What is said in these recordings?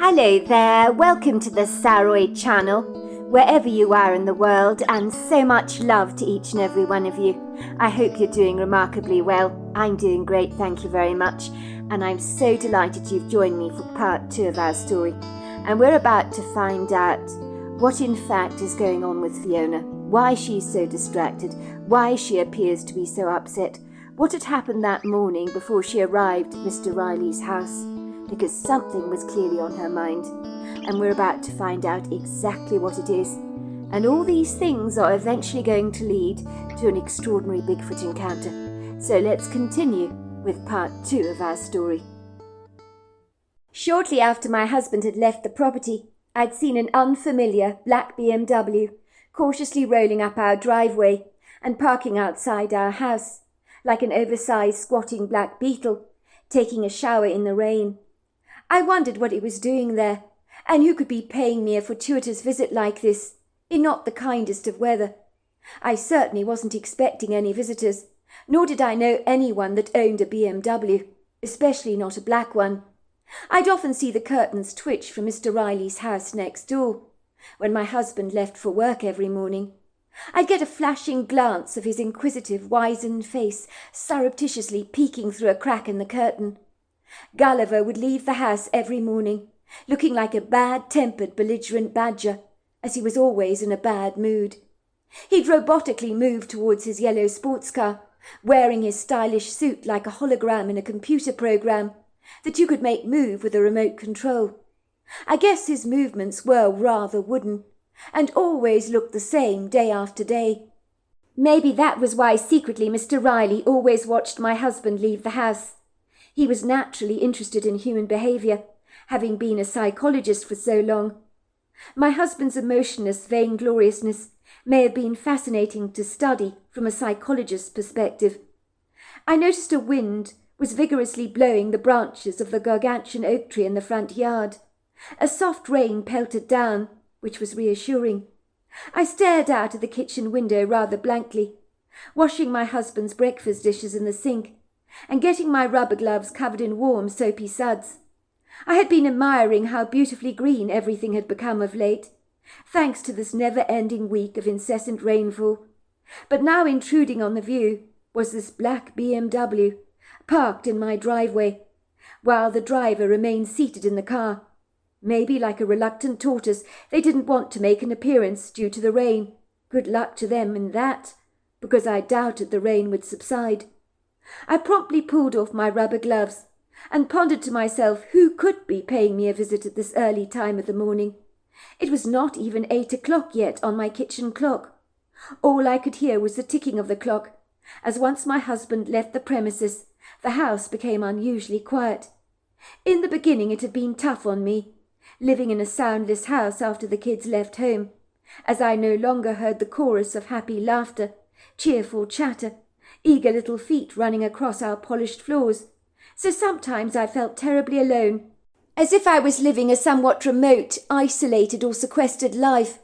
Hello there, welcome to the Saroy channel, wherever you are in the world, and so much love to each and every one of you. I hope you're doing remarkably well. I'm doing great, thank you very much, and I'm so delighted you've joined me for part 2 of our story. And we're about to find out what in fact is going on with Fiona, why she's so distracted, why she appears to be so upset, what had happened that morning before she arrived at Mr. Riley's house, because something was clearly on her mind, and we're about to find out exactly what it is. And all these things are eventually going to lead to an extraordinary Bigfoot encounter. So let's continue with part 2 of our story. Shortly after my husband had left the property, I'd seen an unfamiliar black BMW cautiously rolling up our driveway and parking outside our house, like an oversized squatting black beetle, taking a shower in the rain. I wondered what it was doing there, and who could be paying me a fortuitous visit like this, in not the kindest of weather. I certainly wasn't expecting any visitors, nor did I know anyone that owned a BMW, especially not a black one. I'd often see the curtains twitch from Mr. Riley's house next door, when my husband left for work every morning. I'd get a flashing glance of his inquisitive, wizened face surreptitiously peeking through a crack in the curtain. Gulliver would leave the house every morning, looking like a bad-tempered, belligerent badger, as he was always in a bad mood. He'd robotically move towards his yellow sports car, wearing his stylish suit like a hologram in a computer program that you could make move with a remote control. I guess his movements were rather wooden, and always looked the same day after day. Maybe that was why secretly Mr. Riley always watched my husband leave the house. He was naturally interested in human behaviour, having been a psychologist for so long. My husband's emotionless vaingloriousness may have been fascinating to study from a psychologist's perspective. I noticed a wind was vigorously blowing the branches of the gargantuan oak tree in the front yard. A soft rain pelted down, which was reassuring. I stared out of the kitchen window rather blankly, washing my husband's breakfast dishes in the sink, and getting my rubber gloves covered in warm, soapy suds. I had been admiring how beautifully green everything had become of late, thanks to this never-ending week of incessant rainfall. But now intruding on the view was this black BMW, parked in my driveway, while the driver remained seated in the car. Maybe, like a reluctant tortoise, they didn't want to make an appearance due to the rain. Good luck to them in that, because I doubted the rain would subside. I promptly pulled off my rubber gloves and pondered to myself who could be paying me a visit at this early time of the morning. It was not even 8 o'clock yet on my kitchen clock. All I could hear was the ticking of the clock, as once my husband left the premises, the house became unusually quiet. In the beginning it had been tough on me, living in a soundless house after the kids left home, as I no longer heard the chorus of happy laughter, cheerful chatter, eager little feet running across our polished floors. So sometimes I felt terribly alone, as if I was living a somewhat remote, isolated or sequestered life,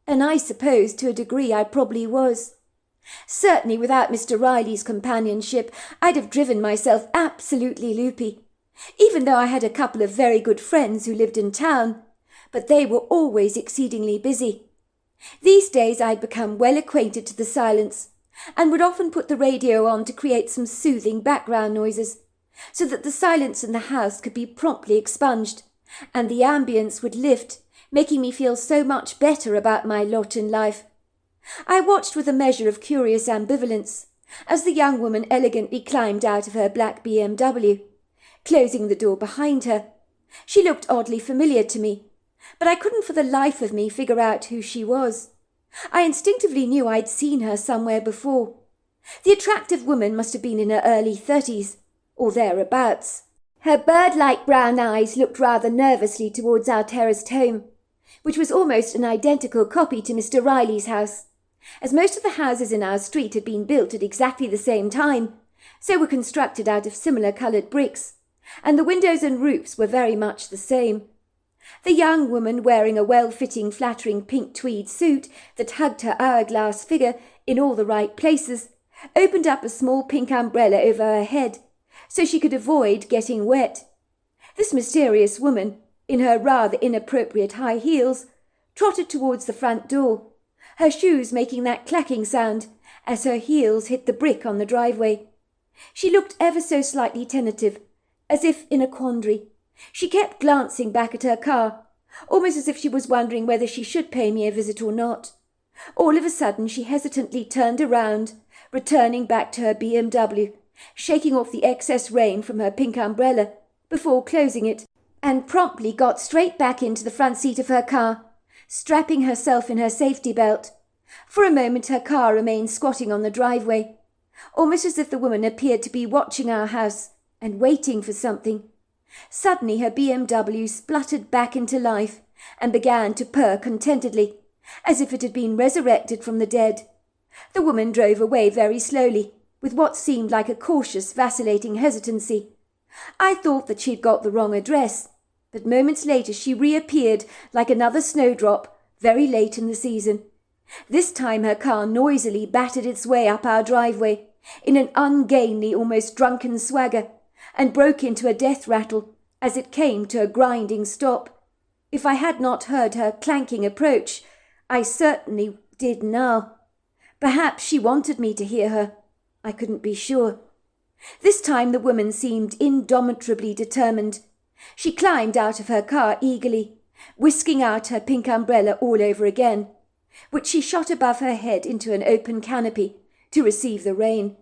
and I suppose to a degree I probably was. Certainly without Mr. Riley's companionship I'd have driven myself absolutely loopy, even though I had a couple of very good friends who lived in town, but they were always exceedingly busy. These days I'd become well acquainted to the silence, and would often put the radio on to create some soothing background noises, so that the silence in the house could be promptly expunged, and the ambience would lift, making me feel so much better about my lot in life. I watched with a measure of curious ambivalence as the young woman elegantly climbed out of her black BMW, closing the door behind her. She looked oddly familiar to me, but I couldn't for the life of me figure out who she was. I instinctively knew I'd seen her somewhere before. The attractive woman must have been in her early 30s, or thereabouts. Her bird-like brown eyes looked rather nervously towards our terraced home, which was almost an identical copy to Mr. Riley's house, as most of the houses in our street had been built at exactly the same time, so were constructed out of similar coloured bricks, and the windows and roofs were very much the same. The young woman, wearing a well-fitting, flattering pink tweed suit that hugged her hourglass figure in all the right places, opened up a small pink umbrella over her head, so she could avoid getting wet. This mysterious woman, in her rather inappropriate high heels, trotted towards the front door, her shoes making that clacking sound as her heels hit the brick on the driveway. She looked ever so slightly tentative, as if in a quandary. She kept glancing back at her car, almost as if she was wondering whether she should pay me a visit or not. All of a sudden she hesitantly turned around, returning back to her BMW, shaking off the excess rain from her pink umbrella before closing it, and promptly got straight back into the front seat of her car, strapping herself in her safety belt. For a moment her car remained squatting on the driveway, almost as if the woman appeared to be watching our house and waiting for something. Suddenly her BMW spluttered back into life and began to purr contentedly, as if it had been resurrected from the dead. The woman drove away very slowly, with what seemed like a cautious, vacillating hesitancy. I thought that she'd got the wrong address, but moments later she reappeared like another snowdrop, very late in the season. This time her car noisily battered its way up our driveway in an ungainly, almost drunken swagger, and broke into a death rattle as it came to a grinding stop. If I had not heard her clanking approach, I certainly did now. Perhaps she wanted me to hear her. I couldn't be sure. This time the woman seemed indomitably determined. She climbed out of her car eagerly, whisking out her pink umbrella all over again, which she shot above her head into an open canopy to receive the rain.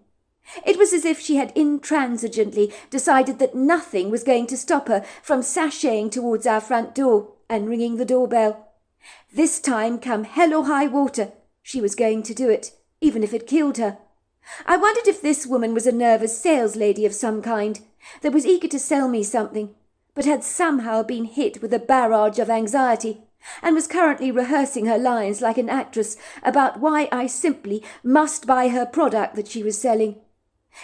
It was as if she had intransigently decided that nothing was going to stop her from sashaying towards our front door and ringing the doorbell. This time, come hell or high water, she was going to do it, even if it killed her. I wondered if this woman was a nervous saleslady of some kind that was eager to sell me something, but had somehow been hit with a barrage of anxiety and was currently rehearsing her lines like an actress about why I simply must buy her product that she was selling.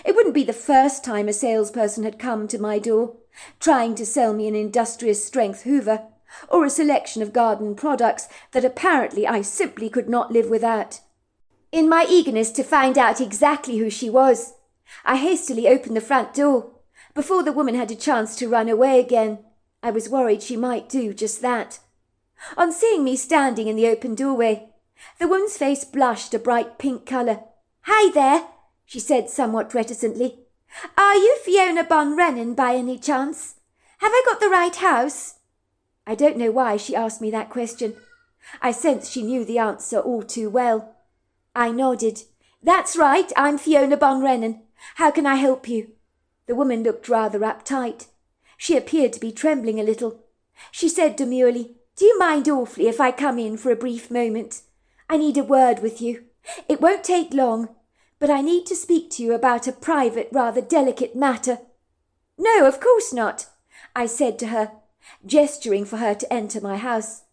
It wouldn't be the first time a salesperson had come to my door, trying to sell me an industrious strength Hoover, or a selection of garden products that apparently I simply could not live without. In my eagerness to find out exactly who she was, I hastily opened the front door, before the woman had a chance to run away again. I was worried she might do just that. On seeing me standing in the open doorway, the woman's face blushed a bright pink colour. "Hi there," she said somewhat reticently. "Are you Fiona Bonrennan by any chance? Have I got the right house?" I don't know why she asked me that question. I sensed she knew the answer all too well. I nodded. "That's right, I'm Fiona Bonrennan. How can I help you?" The woman looked rather uptight. She appeared to be trembling a little. She said demurely, "Do you mind awfully if I come in for a brief moment? I need a word with you. It won't take long, but I need to speak to you about a private, rather delicate matter." "No, of course not," I said to her, gesturing for her to enter my house.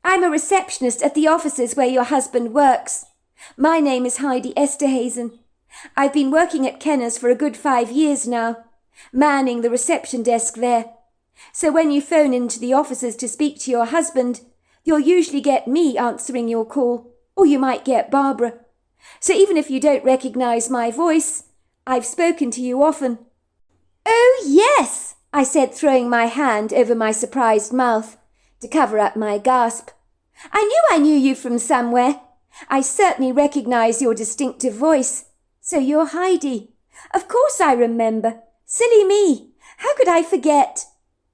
"I'm a receptionist at the offices where your husband works. My name is Heidi Esterhazen. I've been working at Kenner's for a good 5 years now, manning the reception desk there. So when you phone into the offices to speak to your husband, you'll usually get me answering your call, or you might get Barbara. So even if you don't recognize my voice, I've spoken to you often." "Oh, yes," I said, throwing my hand over my surprised mouth to cover up my gasp. I knew you from somewhere. I certainly recognize your distinctive voice. So you're Heidi. Of course I remember. Silly me. How could I forget?"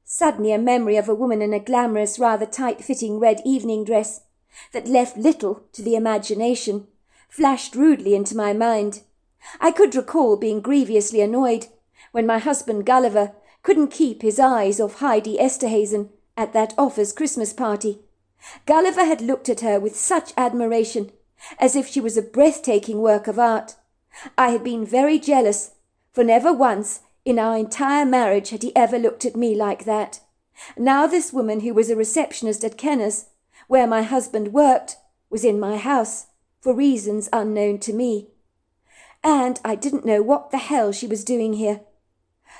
Suddenly a memory of a woman in a glamorous, rather tight-fitting red evening dress that left little to the imagination flashed rudely into my mind. I could recall being grievously annoyed when my husband Gulliver couldn't keep his eyes off Heidi Esterhazen at that office Christmas party. Gulliver had looked at her with such admiration, as if she was a breathtaking work of art. I had been very jealous, for never once in our entire marriage had he ever looked at me like that. Now this woman who was a receptionist at Kenner's, where my husband worked, was in my house, for reasons unknown to me. And I didn't know what the hell she was doing here.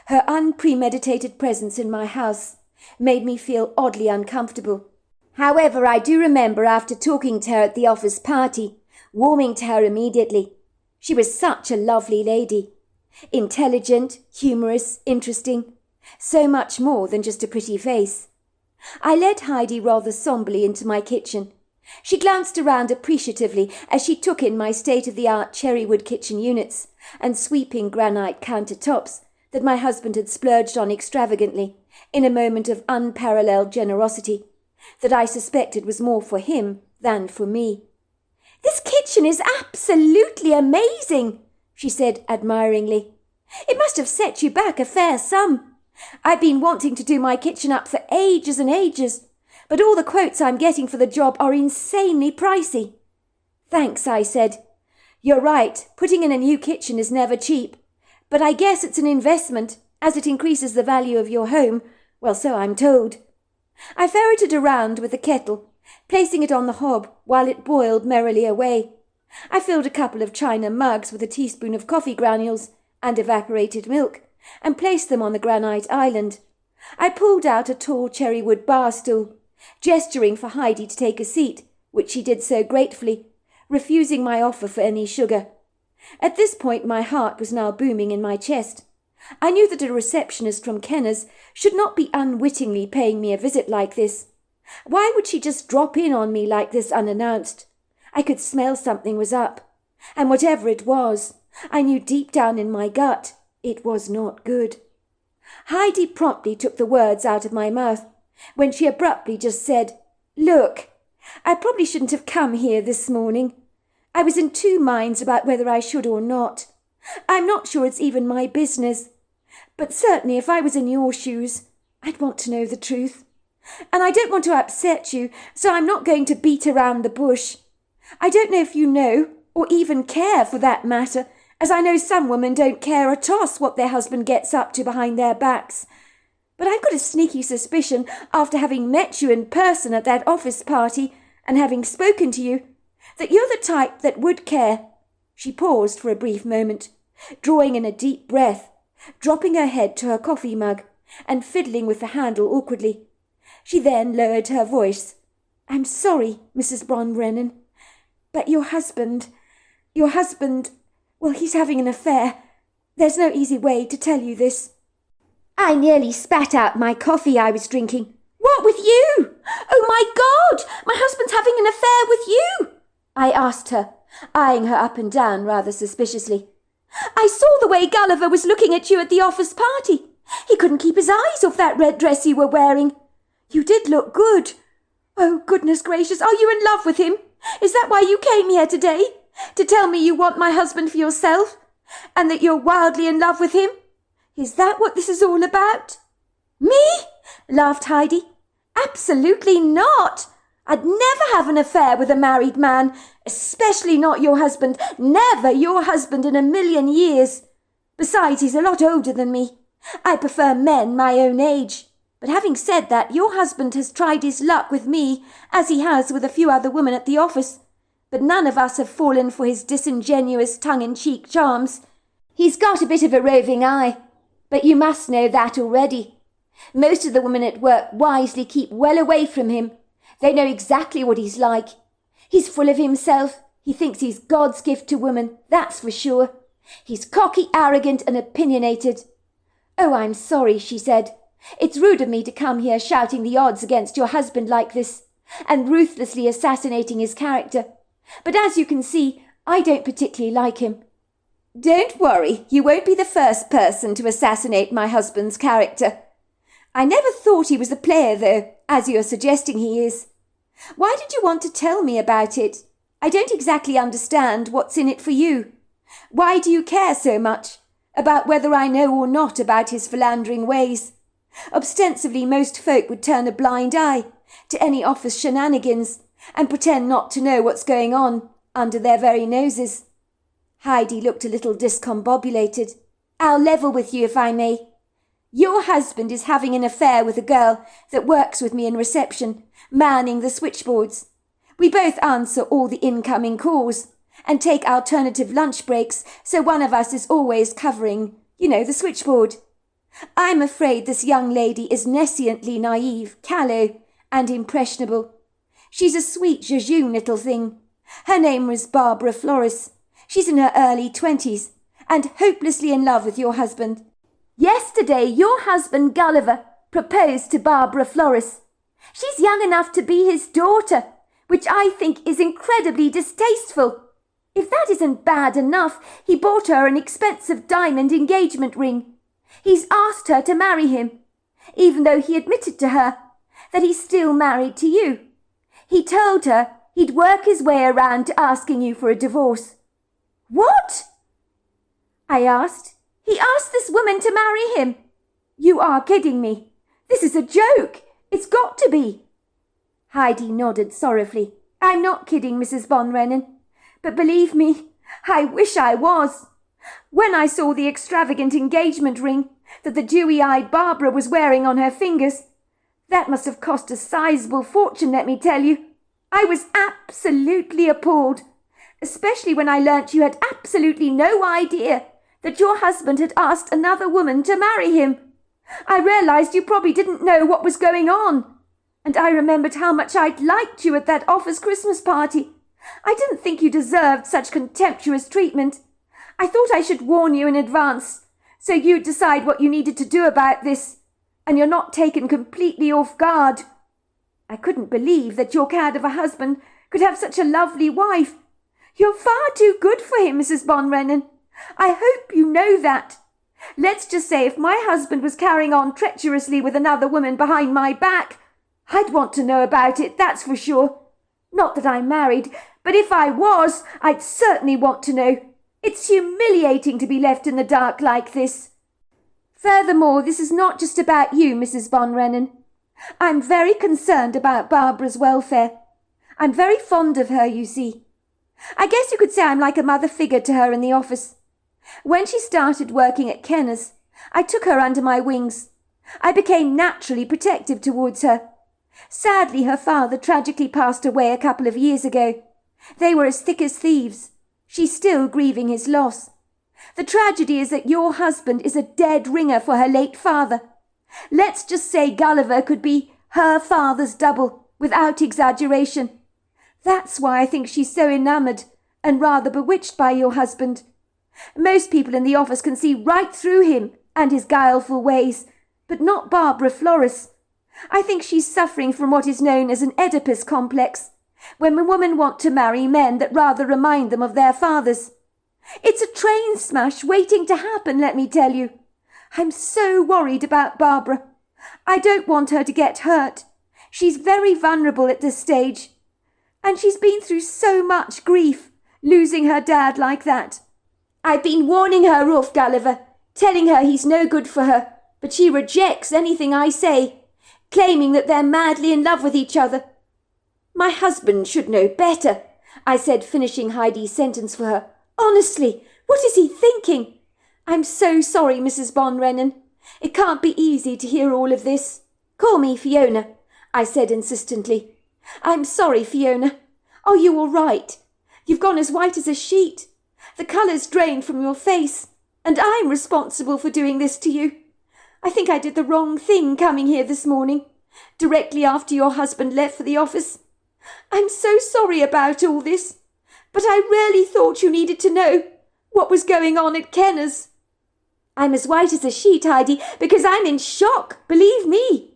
Her unpremeditated presence in my house made me feel oddly uncomfortable. However, I do remember after talking to her at the office party, warming to her immediately. She was such a lovely lady. Intelligent, humorous, interesting. So much more than just a pretty face. I led Heidi rather somberly into my kitchen. She glanced around appreciatively as she took in my state-of-the-art cherrywood kitchen units and sweeping granite countertops that my husband had splurged on extravagantly in a moment of unparalleled generosity that I suspected was more for him than for me. "This kitchen is absolutely amazing," she said admiringly. "It must have set you back a fair sum. I've been wanting to do my kitchen up for ages and ages, but all the quotes I'm getting for the job are insanely pricey." "Thanks," I said. "You're right, putting in a new kitchen is never cheap, but I guess it's an investment as it increases the value of your home. Well, so I'm told." I ferreted around with the kettle, placing it on the hob while it boiled merrily away. I filled a couple of china mugs with a teaspoon of coffee granules and evaporated milk, and placed them on the granite island. I pulled out a tall cherrywood bar stool, gesturing for Heidi to take a seat, which she did so gratefully, refusing my offer for any sugar. At this point my heart was now booming in my chest. I knew that a receptionist from Kenner's should not be unwittingly paying me a visit like this. Why would she just drop in on me like this unannounced? I could smell something was up, and whatever it was, I knew deep down in my gut it was not good. Heidi promptly took the words out of my mouth when she abruptly just said, "Look, I probably shouldn't have come here this morning. I was in two minds about whether I should or not. I'm not sure it's even my business, but certainly if I was in your shoes, I'd want to know the truth. And I don't want to upset you, so I'm not going to beat around the bush. I don't know if you know, or even care for that matter, as I know some women don't care a toss what their husband gets up to behind their backs. But I've got a sneaky suspicion, after having met you in person at that office party and having spoken to you, that you're the type that would care." She paused for a brief moment, drawing in a deep breath, dropping her head to her coffee mug and fiddling with the handle awkwardly. She then lowered her voice. "I'm sorry, Mrs. Bronbrennan, but your husband, well, he's having an affair. There's no easy way to tell you this." I nearly spat out my coffee I was drinking. "What with you? Oh my God, my husband's having an affair with you?" I asked her, eyeing her up and down rather suspiciously. "I saw the way Gulliver was looking at you at the office party. He couldn't keep his eyes off that red dress you were wearing. You did look good. Oh, goodness gracious, are you in love with him? Is that why you came here today? To tell me you want my husband for yourself, and that you're wildly in love with him? Is that what this is all about?" "Me?" laughed Heidi. "Absolutely not. I'd never have an affair with a married man, especially not your husband. Never your husband in a million years. Besides, he's a lot older than me. I prefer men my own age. But having said that, your husband has tried his luck with me, as he has with a few other women at the office. But none of us have fallen for his disingenuous tongue-in-cheek charms. He's got a bit of a roving eye, but you must know that already. Most of the women at work wisely keep well away from him. They know exactly what he's like. He's full of himself. He thinks he's God's gift to women, that's for sure. He's cocky, arrogant, and opinionated." "Oh, I'm sorry," she said. "It's rude of me to come here shouting the odds against your husband like this, and ruthlessly assassinating his character. But as you can see, I don't particularly like him." "Don't worry, you won't be the first person to assassinate my husband's character. I never thought he was a player, though, as you're suggesting he is. Why did you want to tell me about it? I don't exactly understand what's in it for you. Why do you care so much about whether I know or not about his philandering ways? Ostensibly, most folk would turn a blind eye to any office shenanigans and pretend not to know what's going on under their very noses." Heidi looked a little discombobulated. "I'll level with you if I may. Your husband is having an affair with a girl that works with me in reception, manning the switchboards. We both answer all the incoming calls and take alternative lunch breaks, so one of us is always covering, the switchboard. I'm afraid this young lady is nesciently naive, callow, and impressionable. She's a sweet, jejune little thing. Her name was Barbara Flores. She's in her early 20s, and hopelessly in love with your husband. Yesterday, your husband Gulliver proposed to Barbara Flores. She's young enough to be his daughter, which I think is incredibly distasteful. If that isn't bad enough, he bought her an expensive diamond engagement ring. He's asked her to marry him, even though he admitted to her that he's still married to you. He told her he'd work his way around to asking you for a divorce. What? I asked. He asked this woman to marry him. You are kidding me. This is a joke. It's got to be. Heidi nodded sorrowfully. I'm not kidding, Mrs. Von Rennen. But believe me, I wish I was. When I saw the extravagant engagement ring that the dewy-eyed Barbara was wearing on her fingers, that must have cost a sizable fortune, let me tell you. I was absolutely appalled, especially when I learnt you had absolutely no idea that your husband had asked another woman to marry him. I realised you probably didn't know what was going on, and I remembered how much I'd liked you at that office Christmas party. I didn't think you deserved such contemptuous treatment. I thought I should warn you in advance, so you'd decide what you needed to do about this, and you're not taken completely off guard. I couldn't believe that your cad of a husband could have such a lovely wife. You're far too good for him, Mrs. Von Rennen. I hope you know that. Let's just say if my husband was carrying on treacherously with another woman behind my back, I'd want to know about it, that's for sure. Not that I'm married, but if I was, I'd certainly want to know. It's humiliating to be left in the dark like this. Furthermore, this is not just about you, Mrs. Von Rennen. I'm very concerned about Barbara's welfare. I'm very fond of her, you see. I guess you could say I'm like a mother figure to her in the office. When she started working at Kenner's, I took her under my wings. I became naturally protective towards her. Sadly, her father tragically passed away a couple of years ago. They were as thick as thieves. She's still grieving his loss. The tragedy is that your husband is a dead ringer for her late father. Let's just say Gulliver could be her father's double, without exaggeration. That's why I think she's so enamoured and rather bewitched by your husband. Most people in the office can see right through him and his guileful ways, but not Barbara Flores. I think she's suffering from what is known as an Oedipus complex, when women want to marry men that rather remind them of their fathers. It's a train smash waiting to happen, let me tell you. I'm so worried about Barbara. I don't want her to get hurt. She's very vulnerable at this stage. And she's been through so much grief, losing her dad like that. I've been warning her off Gulliver, telling her he's no good for her, but she rejects anything I say, claiming that they're madly in love with each other. My husband should know better, I said, finishing Heidi's sentence for her. Honestly, what is he thinking? I'm so sorry, Mrs. Von Rennen. It can't be easy to hear all of this. Call me Fiona, I said insistently. I'm sorry, Fiona. Are you all right? You've gone as white as a sheet. The colour's drained from your face, and I'm responsible for doing this to you. I think I did the wrong thing coming here this morning, directly after your husband left for the office. I'm so sorry about all this, but I really thought you needed to know what was going on at Kenner's. I'm as white as a sheet, Heidi, because I'm in shock, believe me.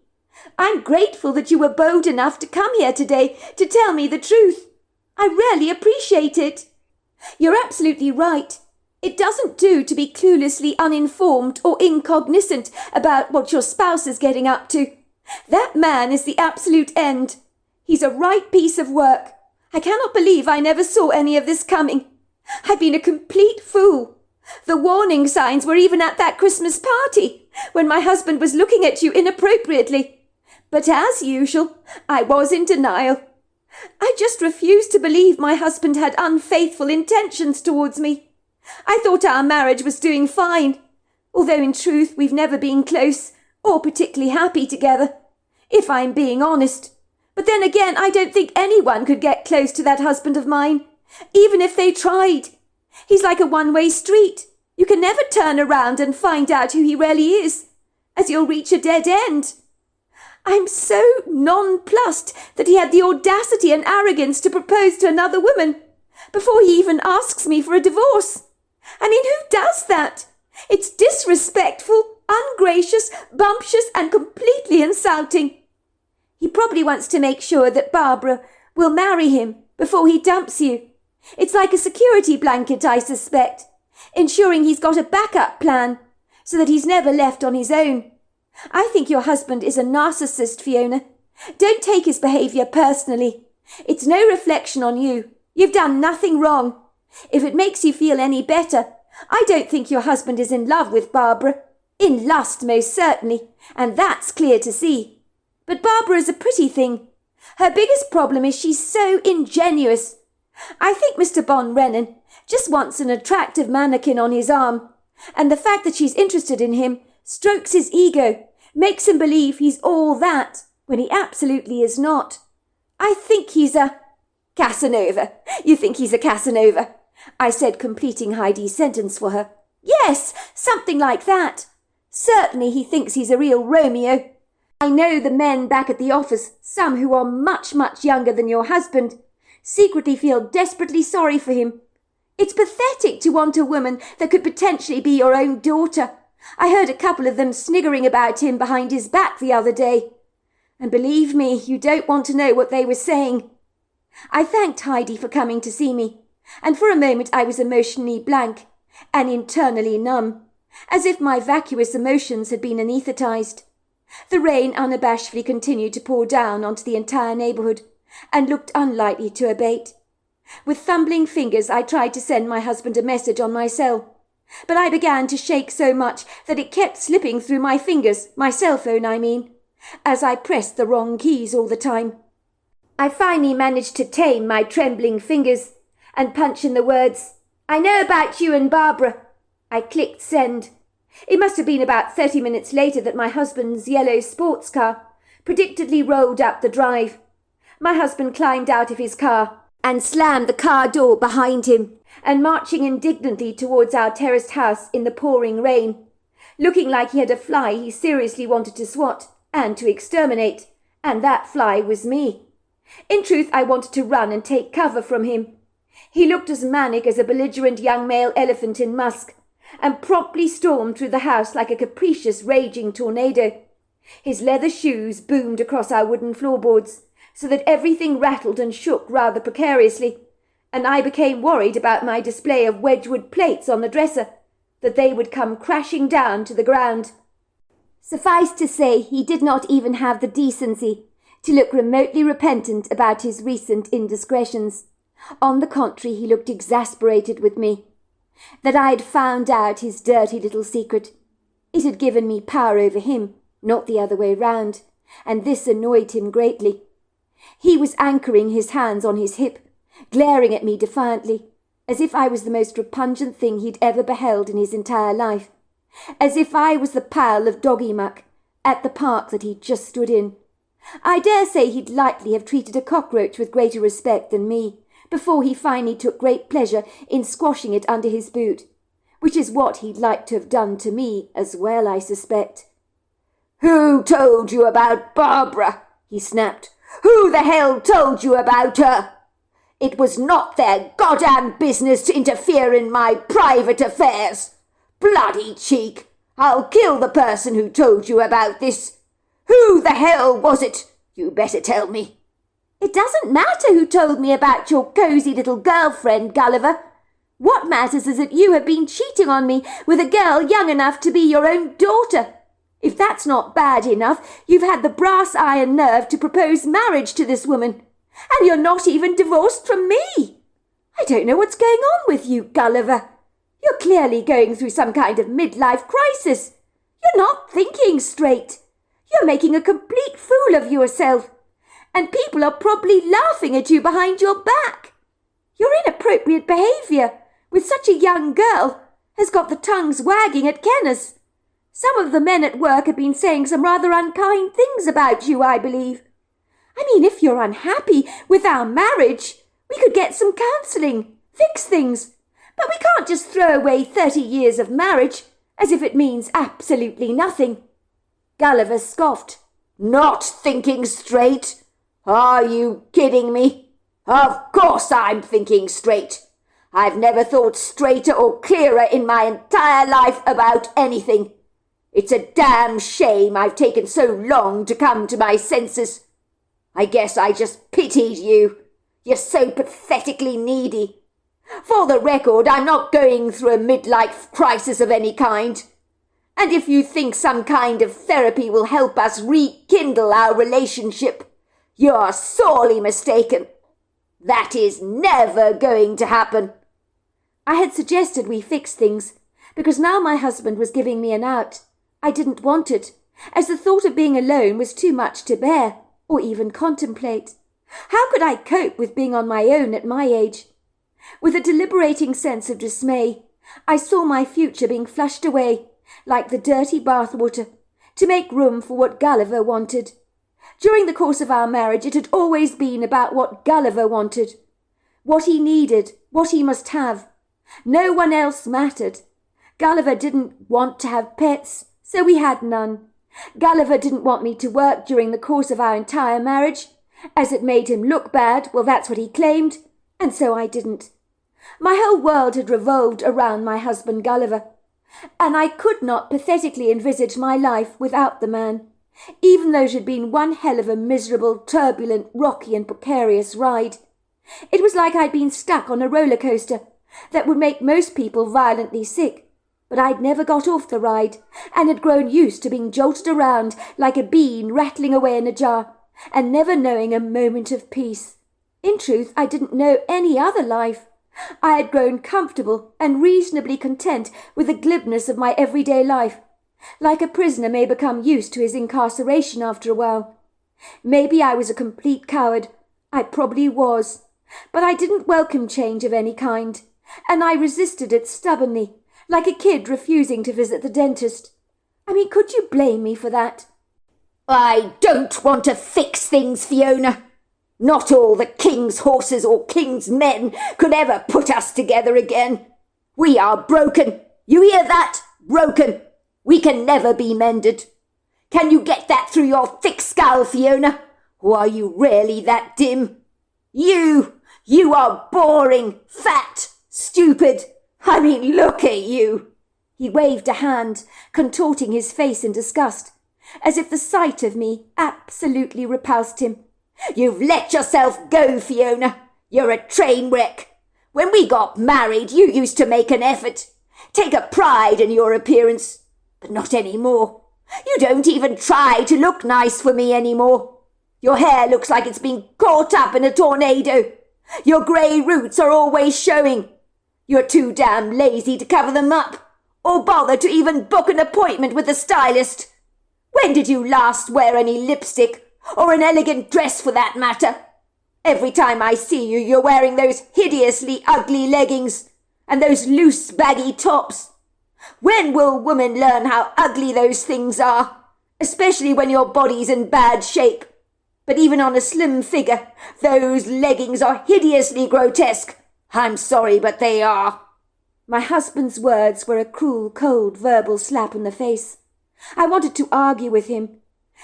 I'm grateful that you were bold enough to come here today to tell me the truth. I really appreciate it. You're absolutely right. It doesn't do to be cluelessly uninformed or incognizant about what your spouse is getting up to. That man is the absolute end. He's a right piece of work. I cannot believe I never saw any of this coming. I've been a complete fool. The warning signs were even at that Christmas party, when my husband was looking at you inappropriately. But as usual, I was in denial. I just refused to believe my husband had unfaithful intentions towards me. I thought our marriage was doing fine, although in truth we've never been close or particularly happy together, if I'm being honest. But then again, I don't think anyone could get close to that husband of mine, even if they tried. He's like a one-way street. You can never turn around and find out who he really is, as you'll reach a dead end. I'm so nonplussed that he had the audacity and arrogance to propose to another woman before he even asks me for a divorce. I mean, who does that? It's disrespectful, ungracious, bumptious, and completely insulting. He probably wants to make sure that Barbara will marry him before he dumps you. It's like a security blanket, I suspect, ensuring he's got a backup plan so that he's never left on his own. I think your husband is a narcissist, Fiona. Don't take his behaviour personally. It's no reflection on you. You've done nothing wrong. If it makes you feel any better, I don't think your husband is in love with Barbara. In lust, most certainly, and that's clear to see. But Barbara is a pretty thing. Her biggest problem is she's so ingenuous. I think Mr. Bonrennan just wants an attractive mannequin on his arm, and the fact that she's interested in him strokes his ego, makes him believe he's all that, when he absolutely is not. I think he's a Casanova. You think he's a Casanova? I said, completing Heidi's sentence for her. Yes, something like that. Certainly he thinks he's a real Romeo. I know the men back at the office, some who are much, much younger than your husband, secretly feel desperately sorry for him. It's pathetic to want a woman that could potentially be your own daughter. I heard a couple of them sniggering about him behind his back the other day. And believe me, you don't want to know what they were saying. I thanked Heidi for coming to see me, and for a moment I was emotionally blank and internally numb, as if my vacuous emotions had been anaesthetized. The rain unabashedly continued to pour down onto the entire neighbourhood, and looked unlikely to abate. With fumbling fingers I tried to send my husband a message on my cell, but I began to shake so much that it kept slipping through my fingers, my cell phone I mean, as I pressed the wrong keys all the time. I finally managed to tame my trembling fingers and punch in the words, "I know about you and Barbara." I clicked send. It must have been about 30 minutes later that my husband's yellow sports car predictably rolled up the drive. My husband climbed out of his car and slammed the car door behind him, and marching indignantly towards our terraced house in the pouring rain, looking like he had a fly he seriously wanted to swat and to exterminate, and that fly was me. In truth, I wanted to run and take cover from him. He looked as manic as a belligerent young male elephant in musk, and promptly stormed through the house like a capricious raging tornado. His leather shoes boomed across our wooden floorboards, so that everything rattled and shook rather precariously, and I became worried about my display of Wedgwood plates on the dresser, that they would come crashing down to the ground. Suffice to say, he did not even have the decency to look remotely repentant about his recent indiscretions. On the contrary, he looked exasperated with me, that I had found out his dirty little secret. It had given me power over him, not the other way round, and this annoyed him greatly. He was anchoring his hands on his hip, glaring at me defiantly, as if I was the most repugnant thing he'd ever beheld in his entire life, as if I was the pile of doggy muck at the park that he'd just stood in. I dare say he'd likely have treated a cockroach with greater respect than me, before he finally took great pleasure in squashing it under his boot, which is what he'd like to have done to me as well, I suspect. "Who told you about Barbara?" he snapped. "Who the hell told you about her? It was not their goddamn business to interfere in my private affairs. Bloody cheek! I'll kill the person who told you about this. Who the hell was it? You better tell me." "It doesn't matter who told me about your cosy little girlfriend, Gulliver. What matters is that you have been cheating on me with a girl young enough to be your own daughter. If that's not bad enough, you've had the brass iron nerve to propose marriage to this woman, and you're not even divorced from me. I don't know what's going on with you, Gulliver. You're clearly going through some kind of midlife crisis. You're not thinking straight. You're making a complete fool of yourself, and people are probably laughing at you behind your back. Your inappropriate behaviour with such a young girl has got the tongues wagging at Kenneth. Some of the men at work have been saying some rather unkind things about you, I believe. I mean, if you're unhappy with our marriage, we could get some counselling, fix things. But we can't just throw away 30 years of marriage as if it means absolutely nothing." Gulliver scoffed. "Not thinking straight? Are you kidding me? Of course I'm thinking straight. I've never thought straighter or clearer in my entire life about anything. It's a damn shame I've taken so long to come to my senses. I guess I just pitied you. You're so pathetically needy. For the record, I'm not going through a midlife crisis of any kind. And if you think some kind of therapy will help us rekindle our relationship, you're sorely mistaken. That is never going to happen. I had suggested we fix things, because now my husband was giving me an out. I didn't want it, as the thought of being alone was too much to bear, or even contemplate. How could I cope with being on my own at my age? With a deliberating sense of dismay, I saw my future being flushed away, like the dirty bathwater, to make room for what Gulliver wanted. During the course of our marriage, it had always been about what Gulliver wanted, what he needed, what he must have. No one else mattered. Gulliver didn't want to have pets, so we had none. Gulliver didn't want me to work during the course of our entire marriage. As it made him look bad, well, that's what he claimed, and so I didn't. My whole world had revolved around my husband Gulliver, and I could not pathetically envisage my life without the man, even though it had been one hell of a miserable, turbulent, rocky and precarious ride. It was like I'd been stuck on a roller coaster that would make most people violently sick, but I'd never got off the ride, and had grown used to being jolted around like a bean rattling away in a jar, and never knowing a moment of peace. In truth, I didn't know any other life. I had grown comfortable and reasonably content with the glibness of my everyday life, like a prisoner may become used to his incarceration after a while. Maybe I was a complete coward. I probably was. But I didn't welcome change of any kind, and I resisted it stubbornly, like a kid refusing to visit the dentist. I mean, could you blame me for that? I don't want to fix things, Fiona. Not all the king's horses or king's men could ever put us together again. We are broken. You hear that? Broken. We can never be mended. Can you get that through your thick skull, Fiona? Or are you really that dim? You are boring, fat, stupid. I mean, look at you. He waved a hand, contorting his face in disgust, as if the sight of me absolutely repulsed him. You've let yourself go, Fiona. You're a train wreck. When we got married, you used to make an effort, take a pride in your appearance, but not any more. You don't even try to look nice for me anymore. Your hair looks like it's been caught up in a tornado. Your grey roots are always showing. You're too damn lazy to cover them up, or bother to even book an appointment with a stylist. When did you last wear any lipstick, or an elegant dress for that matter? Every time I see you, you're wearing those hideously ugly leggings, and those loose baggy tops. When will women learn how ugly those things are, especially when your body's in bad shape? But even on a slim figure, those leggings are hideously grotesque. I'm sorry, but they are. My husband's words were a cruel, cold, verbal slap in the face. I wanted to argue with him,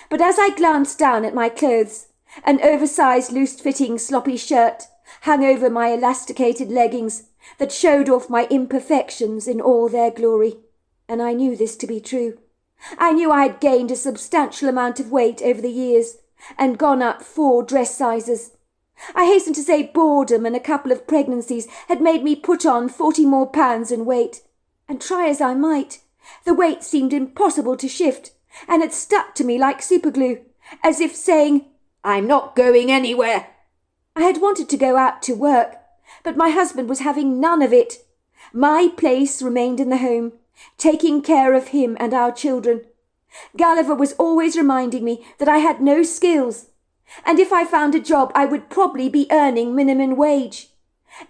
but as I glanced down at my clothes, an oversized, loose-fitting, sloppy shirt hung over my elasticated leggings that showed off my imperfections in all their glory, and I knew this to be true. I knew I had gained a substantial amount of weight over the years, and gone up 4 dress sizes. I hasten to say boredom and a couple of pregnancies had made me put on 40 more pounds in weight, and try as I might, the weight seemed impossible to shift, and had stuck to me like superglue, as if saying, "I'm not going anywhere." I had wanted to go out to work, but my husband was having none of it. My place remained in the home, taking care of him and our children. Gulliver was always reminding me that I had no skills, and if I found a job I would probably be earning minimum wage.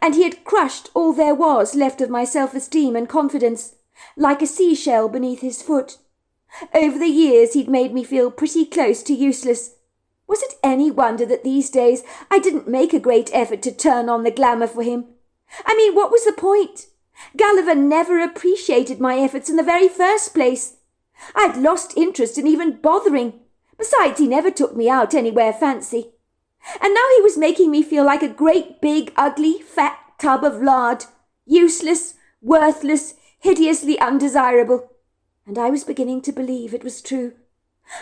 And he had crushed all there was left of my self-esteem and confidence, like a seashell beneath his foot. Over the years he'd made me feel pretty close to useless. Was it any wonder that these days I didn't make a great effort to turn on the glamour for him? I mean, what was the point? Gulliver never appreciated my efforts in the very first place. I'd lost interest in even bothering. Besides, he never took me out anywhere fancy. And now he was making me feel like a great big, ugly, fat tub of lard, useless, worthless, hideously undesirable. And I was beginning to believe it was true.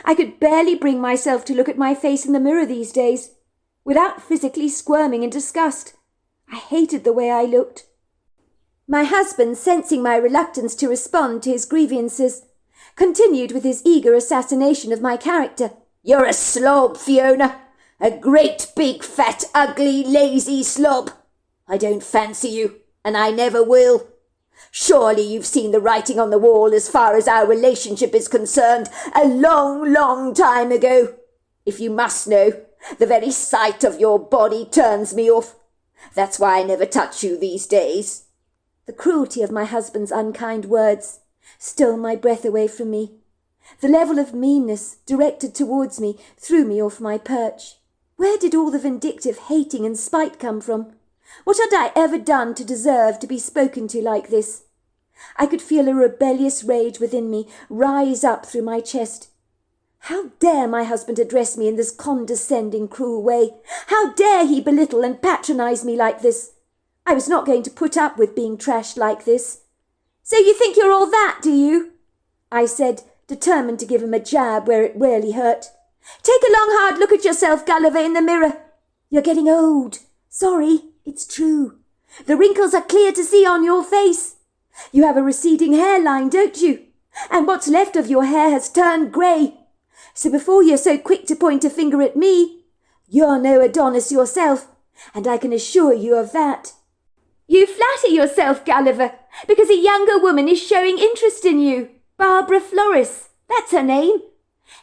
I could barely bring myself to look at my face in the mirror these days, without physically squirming in disgust. I hated the way I looked. My husband, sensing my reluctance to respond to his grievances, continued with his eager assassination of my character. You're a slob, Fiona. A great big fat ugly lazy slob. I don't fancy you, and I never will. Surely you've seen the writing on the wall as far as our relationship is concerned a long, long time ago. If you must know, the very sight of your body turns me off. That's why I never touch you these days. The cruelty of my husband's unkind words stole my breath away from me. The level of meanness directed towards me threw me off my perch. Where did all the vindictive hating and spite come from? What had I ever done to deserve to be spoken to like this? I could feel a rebellious rage within me rise up through my chest. How dare my husband address me in this condescending, cruel way? How dare he belittle and patronize me like this? I was not going to put up with being trashed like this. So you think you're all that, do you? I said, determined to give him a jab where it really hurt. Take a long, hard look at yourself, Gulliver, in the mirror. You're getting old. Sorry, it's true. The wrinkles are clear to see on your face. You have a receding hairline, don't you? And what's left of your hair has turned grey. So before you're so quick to point a finger at me, you're no Adonis yourself, and I can assure you of that. You flatter yourself, Gulliver, because a younger woman is showing interest in you. Barbara Flores, that's her name.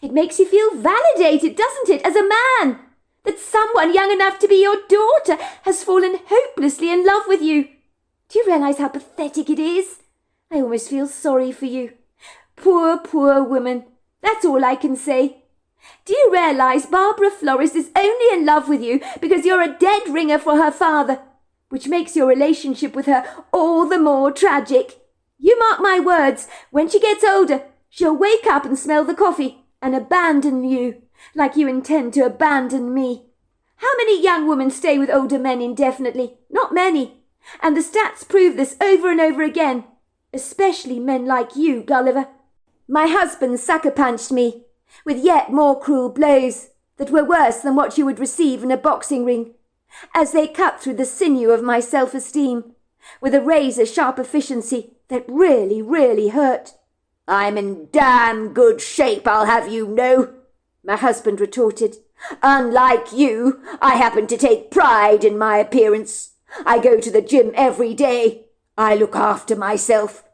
It makes you feel validated, doesn't it, as a man, that someone young enough to be your daughter has fallen hopelessly in love with you. Do you realise how pathetic it is? I almost feel sorry for you. Poor, poor woman. That's all I can say. Do you realise Barbara Flores is only in love with you because you're a dead ringer for her father, which makes your relationship with her all the more tragic. You mark my words, when she gets older, she'll wake up and smell the coffee and abandon you, like you intend to abandon me. How many young women stay with older men indefinitely? Not many. And the stats prove this over and over again, especially men like you, Gulliver. My husband sucker-punched me, with yet more cruel blows that were worse than what you would receive in a boxing ring, as they cut through the sinew of my self-esteem, with a razor-sharp efficiency that really, really hurt. I'm in damn good shape, I'll have you know, my husband retorted. Unlike you, I happen to take pride in my appearance. I go to the gym every day. I look after myself.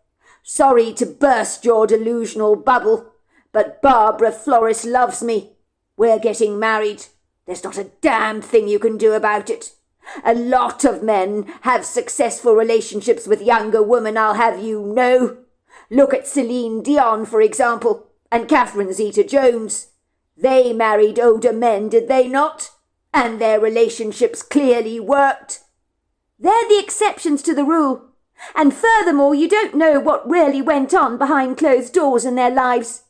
Sorry to burst your delusional bubble, but Barbara Flores loves me. We're getting married. There's not a damn thing you can do about it. A lot of men have successful relationships with younger women, I'll have you know. Look at Celine Dion, for example, and Catherine Zeta-Jones. They married older men, did they not? And their relationships clearly worked. They're the exceptions to the rule. And furthermore, you don't know what really went on behind closed doors in their lives.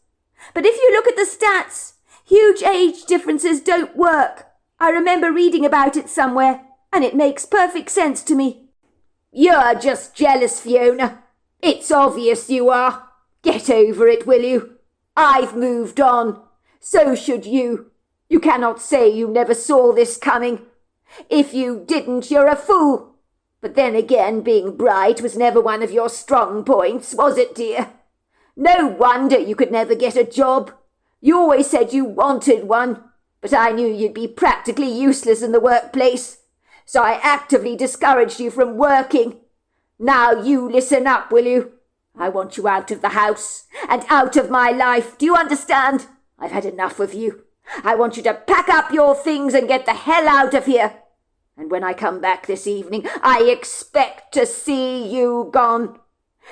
But if you look at the stats, huge age differences don't work. I remember reading about it somewhere, and it makes perfect sense to me. You're just jealous, Fiona. It's obvious you are. Get over it, will you? I've moved on. So should you. You cannot say you never saw this coming. If you didn't, you're a fool. But then again, being bright was never one of your strong points, was it, dear? No wonder you could never get a job. You always said you wanted one, but I knew you'd be practically useless in the workplace, so I actively discouraged you from working. Now you listen up, will you? I want you out of the house and out of my life. Do you understand? I've had enough of you. I want you to pack up your things and get the hell out of here. And when I come back this evening, I expect to see you gone.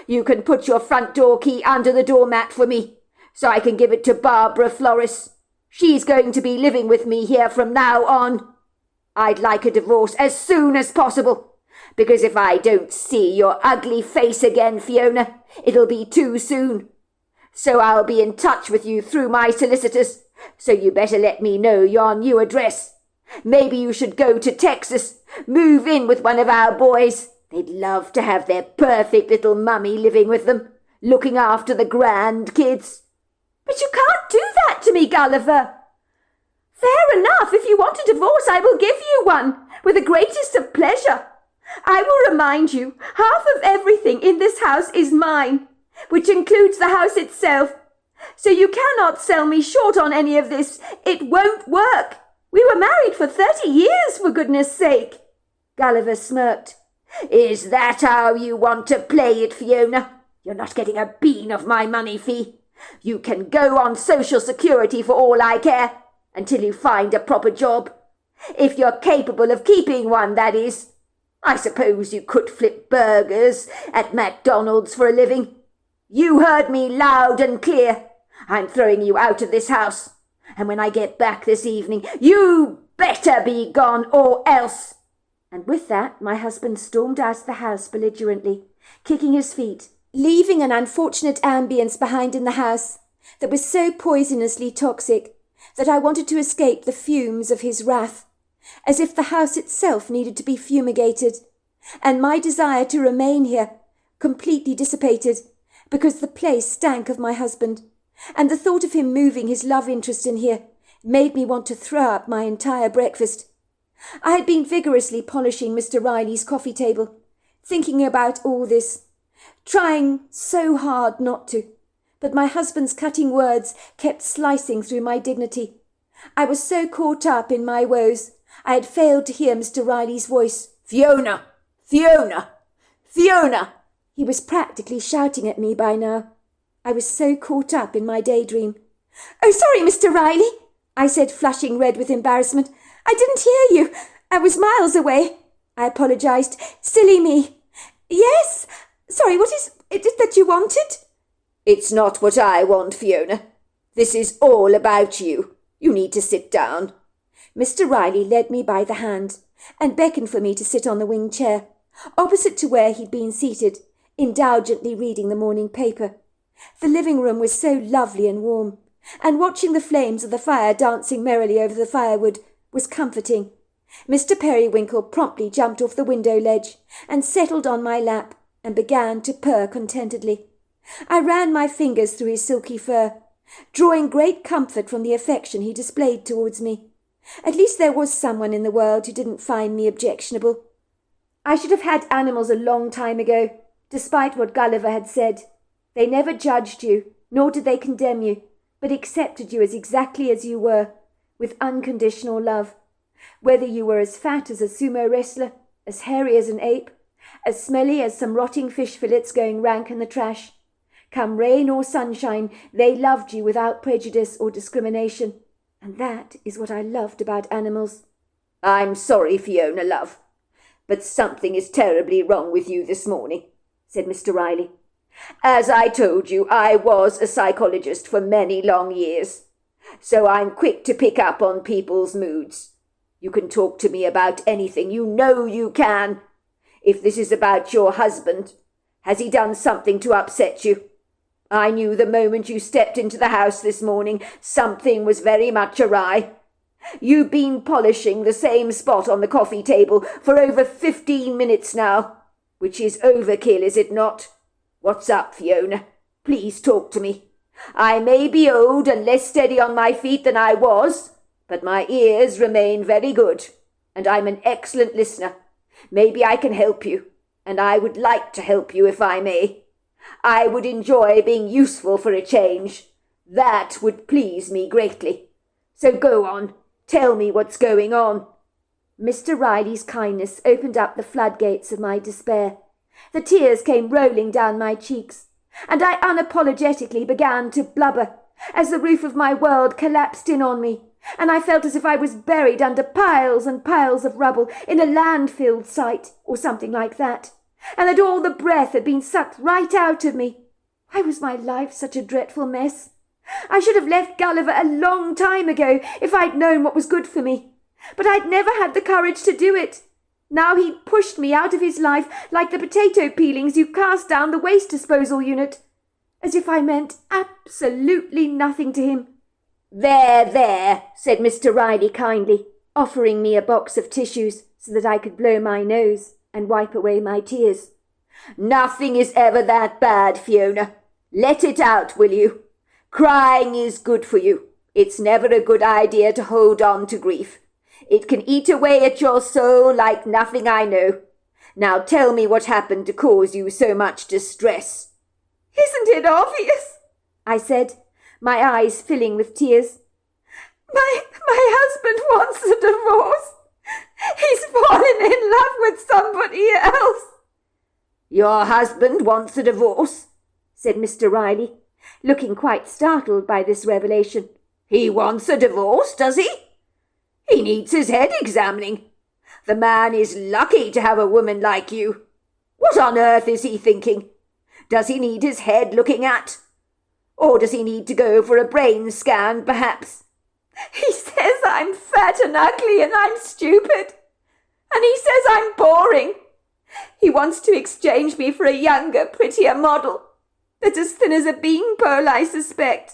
You can put your front door key under the doormat for me, so I can give it to Barbara Flores. She's going to be living with me here from now on. I'd like a divorce as soon as possible, because if I don't see your ugly face again, Fiona, it'll be too soon. So I'll be in touch with you through my solicitors, so you better let me know your new address. Maybe you should go to Texas, move in with one of our boys. They'd love to have their perfect little mummy living with them, looking after the grandkids. But you can't do that to me, Gulliver." "Fair enough. If you want a divorce, I will give you one, with the greatest of pleasure. I will remind you, half of everything in this house is mine, which includes the house itself. So you cannot sell me short on any of this. It won't work. We were married for 30 years, for goodness sake." Gulliver smirked. "Is that how you want to play it, Fiona? You're not getting a bean of my money fee. You can go on Social Security for all I care, until you find a proper job. If you're capable of keeping one, that is. I suppose you could flip burgers at McDonald's for a living. You heard me loud and clear. I'm throwing you out of this house. And when I get back this evening, you better be gone or else." And with that, my husband stormed out of the house belligerently, kicking his feet, leaving an unfortunate ambience behind in the house that was so poisonously toxic that I wanted to escape the fumes of his wrath, as if the house itself needed to be fumigated, and my desire to remain here completely dissipated, because the place stank of my husband, and the thought of him moving his love interest in here made me want to throw up my entire breakfast. I had been vigorously polishing Mr. Riley's coffee table, thinking about all this, trying so hard not to, but my husband's cutting words kept slicing through my dignity. I was so caught up in my woes, I had failed to hear Mr. Riley's voice. "Fiona! Fiona! Fiona!" He was practically shouting at me by now. I was so caught up in my daydream. "Oh, sorry, Mr. Riley," I said, flushing red with embarrassment. "I didn't hear you. I was miles away." I apologized. "Silly me." "Yes. Sorry, what is it that you wanted?" "It's not what I want, Fiona. This is all about you. You need to sit down." Mr. Riley led me by the hand and beckoned for me to sit on the wing chair, opposite to where he'd been seated, indulgently reading the morning paper. The living room was so lovely and warm, and watching the flames of the fire dancing merrily over the firewood was comforting. Mr. Periwinkle promptly jumped off the window ledge and settled on my lap and began to purr contentedly. I ran my fingers through his silky fur, drawing great comfort from the affection he displayed towards me. At least there was someone in the world who didn't find me objectionable. I should have had animals a long time ago, despite what Gulliver had said. They never judged you, nor did they condemn you, but accepted you as exactly as you were, with unconditional love. Whether you were as fat as a sumo wrestler, as hairy as an ape, as smelly as some rotting fish fillets going rank in the trash, come rain or sunshine, they loved you without prejudice or discrimination. And that is what I loved about animals. "I'm sorry, Fiona, love, but something is terribly wrong with you this morning," said Mr. Riley. "As I told you, I was a psychologist for many long years, so I'm quick to pick up on people's moods. You can talk to me about anything, you know you can. If this is about your husband, has he done something to upset you? I knew the moment you stepped into the house this morning something was very much awry. You've been polishing the same spot on the coffee table for over 15 minutes now, which is overkill, is it not? What's up, Fiona? Please talk to me. I may be old and less steady on my feet than I was, but my ears remain very good, and I'm an excellent listener. Maybe I can help you, and I would like to help you if I may. I would enjoy being useful for a change. That would please me greatly. So go on, tell me what's going on." Mr. Riley's kindness opened up the floodgates of my despair. The tears came rolling down my cheeks, and I unapologetically began to blubber as the roof of my world collapsed in on me, and I felt as if I was buried under piles and piles of rubble in a landfill site or something like that, and that all the breath had been sucked right out of me. Why was my life such a dreadful mess? I should have left Gulliver a long time ago if I'd known what was good for me, but I'd never had the courage to do it. Now he'd pushed me out of his life like the potato peelings you cast down the waste disposal unit, as if I meant absolutely nothing to him. There, said Mr. Riley kindly, offering me a box of tissues so that I could blow my nose and wipe away my tears. "Nothing is ever that bad, Fiona. Let it out, will you? Crying is good for you. It's never a good idea to hold on to grief. It can eat away at your soul like nothing I know. Now tell me what happened to cause you so much distress." "Isn't it obvious?" I said, my eyes filling with tears. My husband wants a divorce. He's fallen in love with somebody else." "Your husband wants a divorce?" said Mr. Riley, looking quite startled by this revelation. "He wants a divorce, does he? He needs his head examining. The man is lucky to have a woman like you. What on earth is he thinking? Does he need his head looking at? Or does he need to go for a brain scan, perhaps?" "He says I'm fat and ugly and I'm stupid. And he says I'm boring. He wants to exchange me for a younger, prettier model that's as thin as a beanpole, I suspect,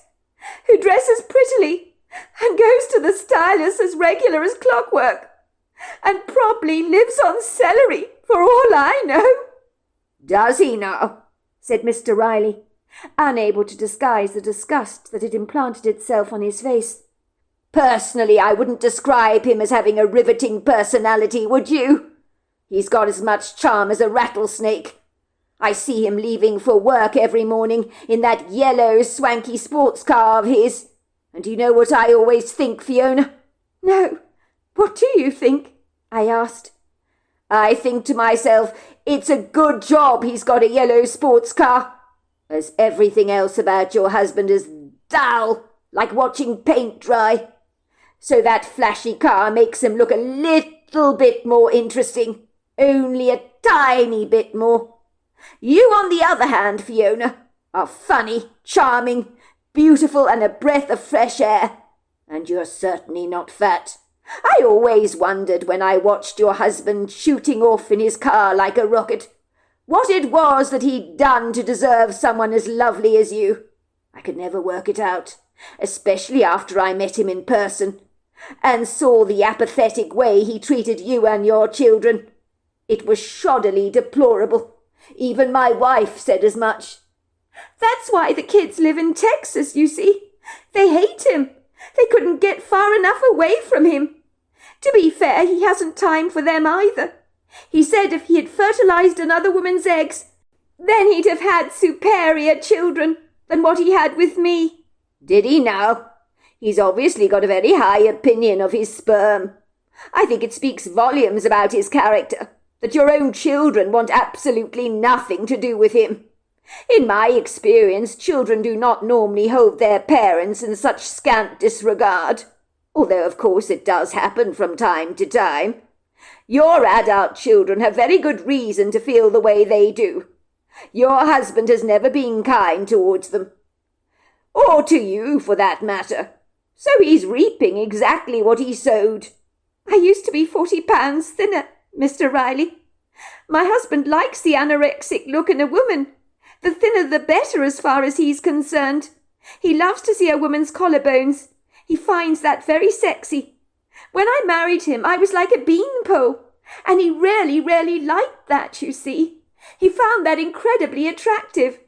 who dresses prettily and goes to the stylist as regular as clockwork, and probably lives on celery, for all I know." "Does he now?" said Mr. Riley, unable to disguise the disgust that had implanted itself on his face. "Personally, I wouldn't describe him as having a riveting personality, would you? He's got as much charm as a rattlesnake. I see him leaving for work every morning in that yellow, swanky sports car of his. And do you know what I always think, Fiona?" "No. What do you think?" I asked. "I think to myself, it's a good job he's got a yellow sports car, as everything else about your husband is dull, like watching paint dry. So that flashy car makes him look a little bit more interesting, only a tiny bit more. You, on the other hand, Fiona, are funny, charming, beautiful, and a breath of fresh air. And you're certainly not fat. I always wondered when I watched your husband shooting off in his car like a rocket, what it was that he'd done to deserve someone as lovely as you. I could never work it out, especially after I met him in person, and saw the apathetic way he treated you and your children. It was shoddily deplorable. Even my wife said as much." "That's why the kids live in Texas, you see. They hate him. They couldn't get far enough away from him. To be fair, he hasn't time for them either. He said if he had fertilized another woman's eggs, then he'd have had superior children than what he had with me." "Did he now? He's obviously got a very high opinion of his sperm. I think it speaks volumes about his character that your own children want absolutely nothing to do with him. In my experience, children do not normally hold their parents in such scant disregard, although of course it does happen from time to time. Your adult children have very good reason to feel the way they do. Your husband has never been kind towards them, or to you for that matter, so he's reaping exactly what he sowed." "I used to be 40 pounds thinner, Mr. Riley. My husband likes the anorexic look in a woman. The thinner the better as far as he's concerned. He loves to see a woman's collarbones. He finds that very sexy. When I married him, I was like a beanpole, and he really liked that, you see. He found that incredibly attractive.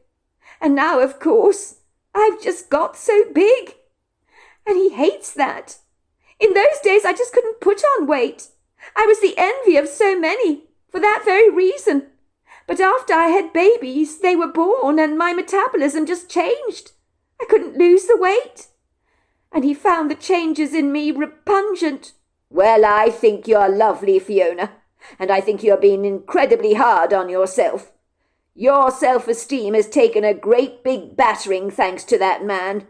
And now, of course, I've just got so big. And he hates that. In those days, I just couldn't put on weight. I was the envy of so many, for that very reason. But after I had babies, they were born, and my metabolism just changed. I couldn't lose the weight. And he found the changes in me repugnant." "Well, I think you're lovely, Fiona, and I think you're being incredibly hard on yourself. Your self-esteem has taken a great big battering thanks to that man.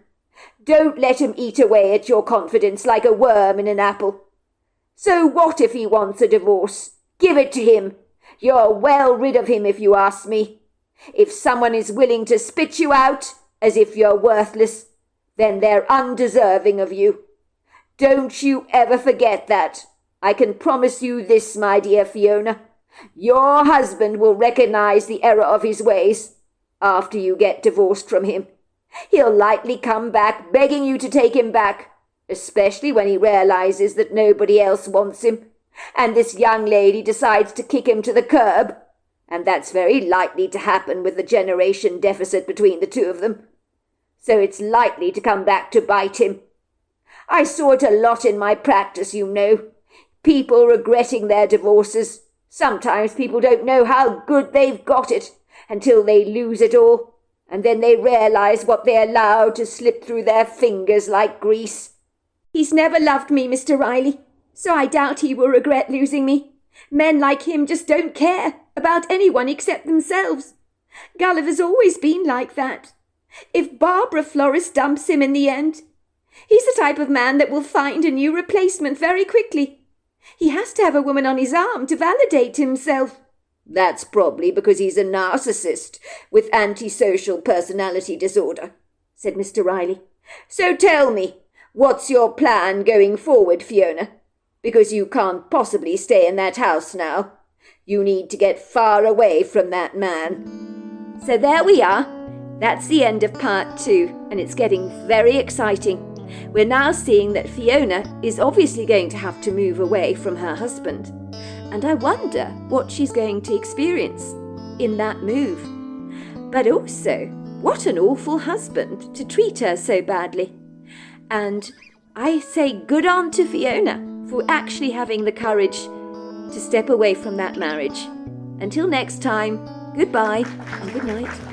Don't let him eat away at your confidence like a worm in an apple. So what if he wants a divorce? Give it to him. You're well rid of him if you ask me. If someone is willing to spit you out as if you're worthless, then they're undeserving of you. Don't you ever forget that. I can promise you this, my dear Fiona. Your husband will recognize the error of his ways after you get divorced from him. He'll likely come back begging you to take him back, especially when he realizes that nobody else wants him, and this young lady decides to kick him to the curb, and that's very likely to happen with the generation deficit between the two of them. so it's likely to come back to bite him. I saw it a lot in my practice, you know. People regretting their divorces. Sometimes people don't know how good they've got it until they lose it all, and then they realize what they allowed to slip through their fingers like grease. He's never loved me, Mr. Riley, so I doubt he will regret losing me. Men like him just don't care about anyone except themselves. Gulliver's always been like that. If Barbara Florist dumps him in the end, he's the type of man that will find a new replacement very quickly. He has to have a woman on his arm to validate himself. That's probably because he's a narcissist with antisocial personality disorder, said Mr. Riley. So tell me, what's your plan going forward, Fiona? Because you can't possibly stay in that house now. You need to get far away from that man. So there we are. That's the end of part 2, and it's getting very exciting. We're now seeing that Fiona is obviously going to have to move away from her husband. And I wonder what she's going to experience in that move. But also, what an awful husband to treat her so badly. And I say good on to Fiona for actually having the courage to step away from that marriage. Until next time, goodbye and good night.